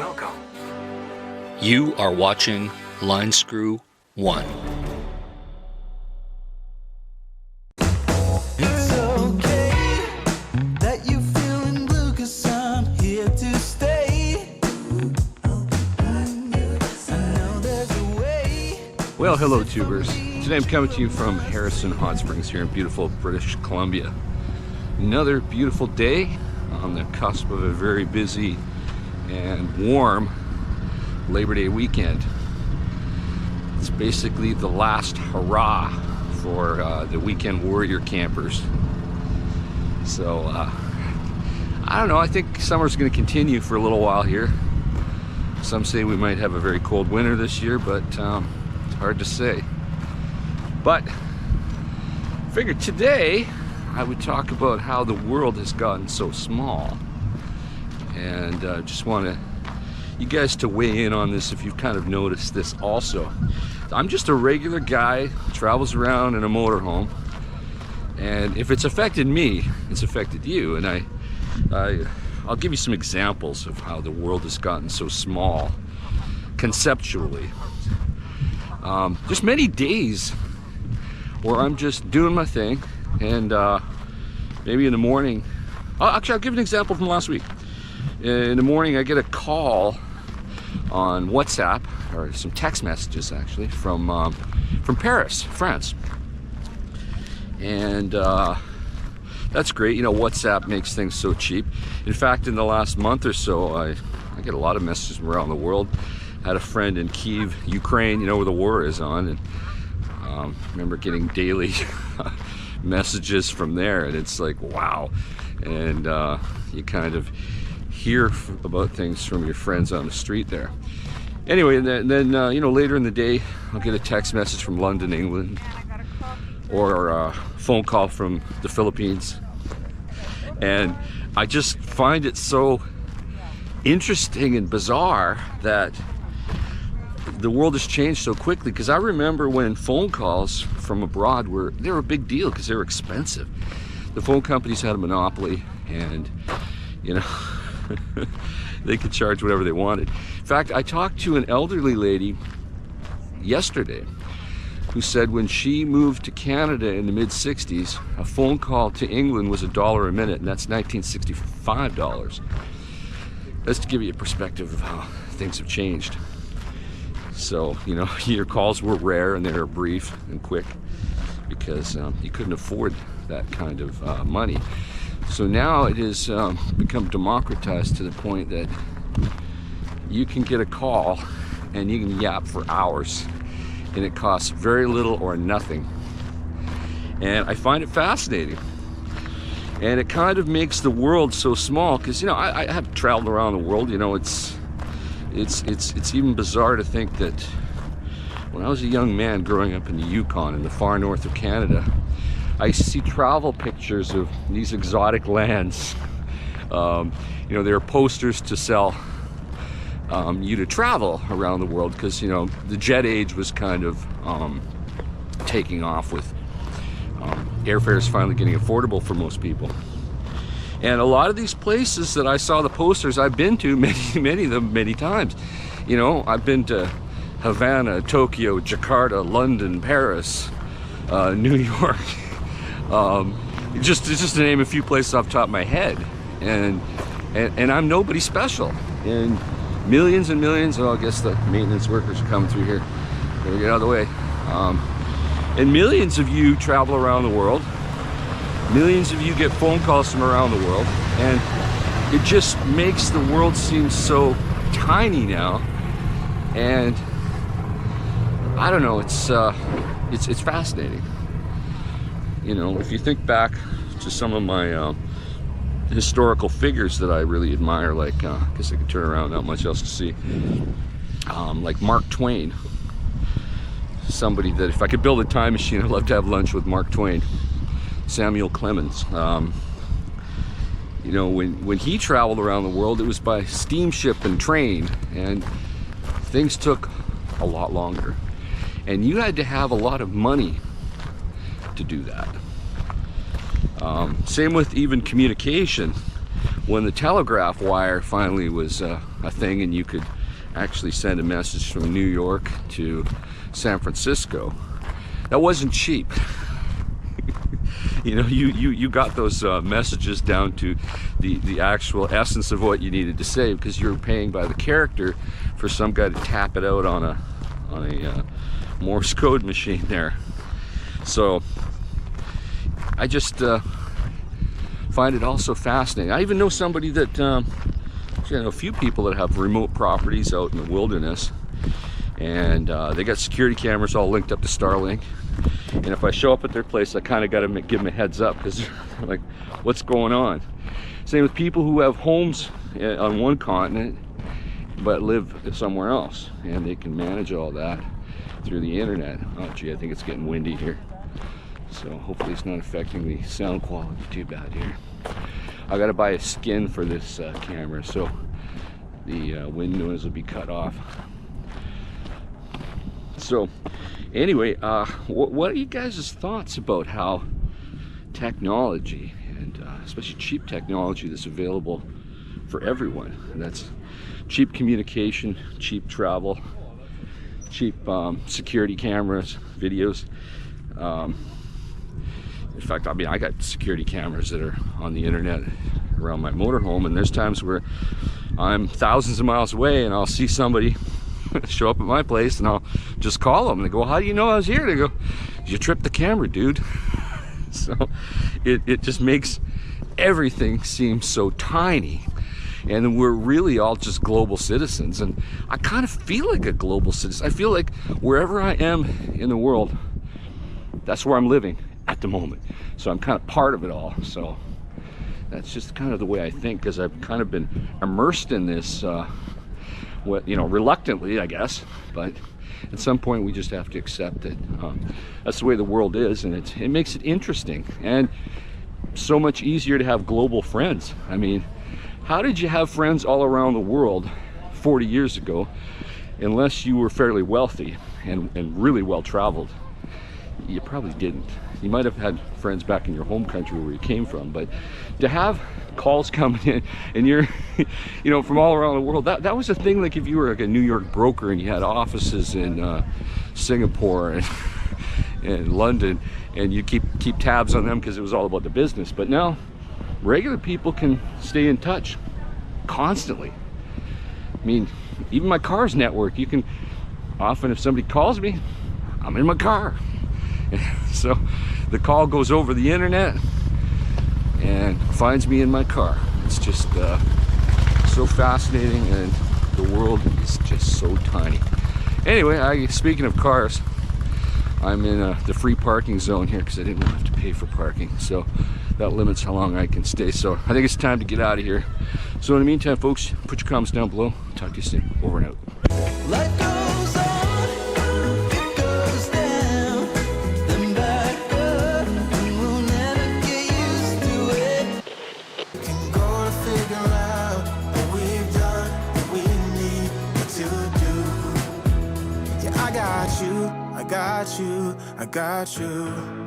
Welcome. You are watching Line Screw 1. It's okay that you feeling blue, 'cause I'm here to stay. I know there's a way. Well, hello tubers. Today I'm coming to you from Harrison Hot Springs here in beautiful British Columbia. Another beautiful day on the cusp of a very busy and warm Labor Day weekend. It's basically the last hurrah for the weekend warrior campers. So I don't know, I think summer's going to continue for a little while here. Some say we might have a very cold winter this year, but it's hard to say. But I figured today I would talk about how the world has gotten so small, and just want you guys to weigh in on this if you've kind of noticed this also. I'm just a regular guy who travels around in a motorhome, and if it's affected me, it's affected you. And I'll give you some examples of how the world has gotten so small conceptually. There's many days where I'm just doing my thing, and maybe in the morning, actually I'll give an example from last week. In the morning I get a call on WhatsApp, or some text messages actually, from Paris, France. And that's great. You know, WhatsApp makes things so cheap. In fact, in the last month or so, I get a lot of messages from around the world. I had a friend in Kyiv, Ukraine, you know, where the war is on, and remember getting daily messages from there, and it's like, wow. And you kind of hear about things from your friends on the street there. Anyway, and then you know, later in the day I'll get a text message from London, England, or a phone call from the Philippines. And I just find it so interesting and bizarre that the world has changed so quickly, because I remember when phone calls from abroad were a big deal because they were expensive. The phone companies had a monopoly, and you know, they could charge whatever they wanted. In fact, I talked to an elderly lady yesterday who said when she moved to Canada in the mid-60s, a phone call to England was $1 a minute, and that's $1965. That's to give you a perspective of how things have changed. So, you know, your calls were rare and they were brief and quick because you couldn't afford that kind of money. So now it has become democratized to the point that you can get a call and you can yap for hours, and it costs very little or nothing. And I find it fascinating. And it kind of makes the world so small, because, you know, I have traveled around the world. You know, it's even bizarre to think that when I was a young man growing up in the Yukon in the far north of Canada, I used to see travel pictures of these exotic lands. You know, there are posters to sell you to travel around the world, because, you know, the jet age was kind of taking off, with airfares finally getting affordable for most people. And a lot of these places that I saw the posters, I've been to many of them many times. You know, I've been to Havana, Tokyo, Jakarta, London, Paris, New York. Just to name a few places off the top of my head, and I'm nobody special. And millions and millions. Oh, I guess the maintenance workers are coming through here. Gotta get out of the way. And millions of you travel around the world. Millions of you get phone calls from around the world, and it just makes the world seem so tiny now. And I don't know. It's fascinating. You know, if you think back to some of my historical figures that I really admire, like, I guess I can turn around, not much else to see, like Mark Twain. Somebody that if I could build a time machine, I'd love to have lunch with Mark Twain. Samuel Clemens. You know, when he traveled around the world, it was by steamship and train, and things took a lot longer. And you had to have a lot of money to do that. Same with even communication. when the telegraph wire finally was a thing and you could actually send a message from New York to San Francisco, that wasn't cheap. You know, you got those messages down to the actual essence of what you needed to say, because you're paying by the character for some guy to tap it out on a Morse code machine there. So I just find it also fascinating. I even know somebody that, I know a few people that have remote properties out in the wilderness, and they got security cameras all linked up to Starlink. And if I show up at their place, I kind of got to give them a heads up, because they're like, what's going on? Same with people who have homes on one continent but live somewhere else, and they can manage all that through the internet. Oh gee, I think it's getting windy here, so hopefully it's not affecting the sound quality too bad here. I got to buy a skin for this camera, so the wind noise will be cut off. So anyway, what are you guys' thoughts about how technology, and especially cheap technology that's available for everyone, that's cheap communication, cheap travel, cheap security cameras, videos. In fact, I mean, I got security cameras that are on the internet around my motorhome, and there's times where I'm thousands of miles away and I'll see somebody show up at my place, and I'll just call them. And they go, how do you know I was here? They go, you tripped the camera, dude. So it just makes everything seem so tiny. And we're really all just global citizens. And I kind of feel like a global citizen. I feel like wherever I am in the world, that's where I'm living at the moment. So I'm kind of part of it all. So that's just kind of the way I think, because I've kind of been immersed in this, you know, reluctantly, I guess. But at some point we just have to accept it. That's the way the world is, and it makes it interesting and so much easier to have global friends. I mean, how did you have friends all around the world 40 years ago unless you were fairly wealthy and really well traveled? You probably didn't. You might have had friends back in your home country where you came from, but to have calls coming in and you're you know, from all around the world, that was a thing. Like if you were like a New York broker and you had offices in Singapore and London, and you keep tabs on them because it was all about the business. But now regular people can stay in touch constantly. I mean, even my car's network, you can often, if somebody calls me, I'm in my car. So the call goes over the internet and finds me in my car. It's just so fascinating, and the world is just so tiny. Anyway, speaking of cars, I'm in the free parking zone here because I didn't have to pay for parking. So that limits how long I can stay. So I think it's time to get out of here. So in the meantime, folks, put your comments down below. Talk to you soon. Over and out. Life goes on, it goes down, then back up, and we'll never get used to it. We can go to figure out what we've done, what we need to do. Yeah, I got you, I got you, I got you.